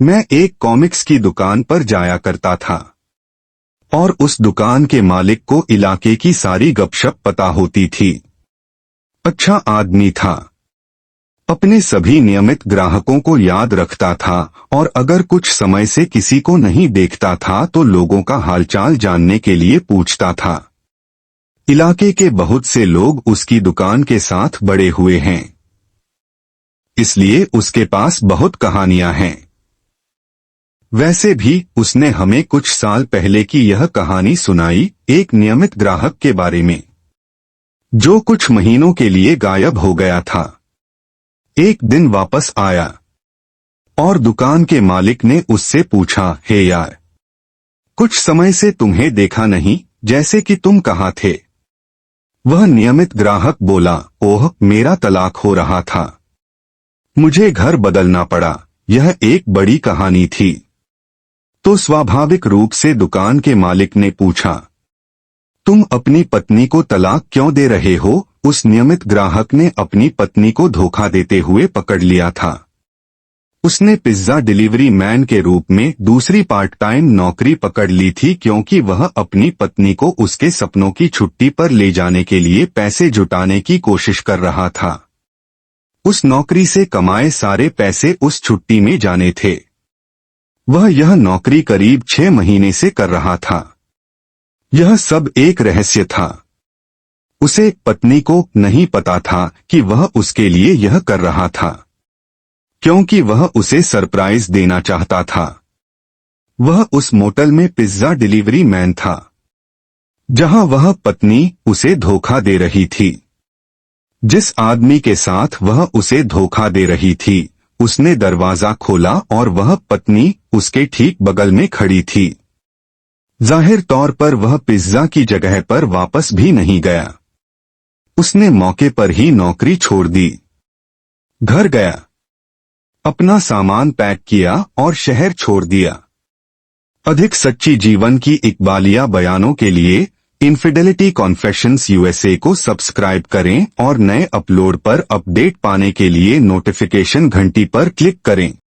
मैं एक कॉमिक्स की दुकान पर जाया करता था और उस दुकान के मालिक को इलाके की सारी गपशप पता होती थी। अच्छा आदमी था, अपने सभी नियमित ग्राहकों को याद रखता था और अगर कुछ समय से किसी को नहीं देखता था तो लोगों का हालचाल जानने के लिए पूछता था। इलाके के बहुत से लोग उसकी दुकान के साथ बड़े हुए हैं, इसलिए उसके पास बहुत कहानियां हैं। वैसे भी उसने हमें कुछ साल पहले की यह कहानी सुनाई, एक नियमित ग्राहक के बारे में जो कुछ महीनों के लिए गायब हो गया था। एक दिन वापस आया और दुकान के मालिक ने उससे पूछा, हे यार, कुछ समय से तुम्हें देखा नहीं, जैसे कि तुम कहाँ थे? वह नियमित ग्राहक बोला, ओह, मेरा तलाक हो रहा था, मुझे घर बदलना पड़ा। यह एक बड़ी कहानी थी। तो स्वाभाविक रूप से दुकान के मालिक ने पूछा, तुम अपनी पत्नी को तलाक क्यों दे रहे हो? उस नियमित ग्राहक ने अपनी पत्नी को धोखा देते हुए पकड़ लिया था। उसने पिज्जा डिलीवरी मैन के रूप में दूसरी पार्ट टाइम नौकरी पकड़ ली थी क्योंकि वह अपनी पत्नी को उसके सपनों की छुट्टी पर ले जाने के लिए पैसे जुटाने की कोशिश कर रहा था। उस नौकरी से कमाए सारे पैसे उस छुट्टी में जाने थे। वह यह नौकरी करीब 6 महीने से कर रहा था। यह सब एक रहस्य था। उसे पत्नी को नहीं पता था कि वह उसके लिए यह कर रहा था, क्योंकि वह उसे सरप्राइज देना चाहता था। वह उस मोटल में पिज्जा डिलीवरी मैन था जहां वह पत्नी उसे धोखा दे रही थी। जिस आदमी के साथ वह उसे धोखा दे रही थी, उसने दरवाजा खोला और वह पत्नी उसके ठीक बगल में खड़ी थी। जाहिर तौर पर वह पिज्जा की जगह पर वापस भी नहीं गया। उसने मौके पर ही नौकरी छोड़ दी, घर गया, अपना सामान पैक किया और शहर छोड़ दिया। अधिक सच्ची जीवन की इकबालिया बयानों के लिए इनफिडेलिटी कॉन्फेशंस यूएसए को सब्सक्राइब करें और नए अपलोड पर अपडेट पाने के लिए नोटिफिकेशन घंटी पर क्लिक करें।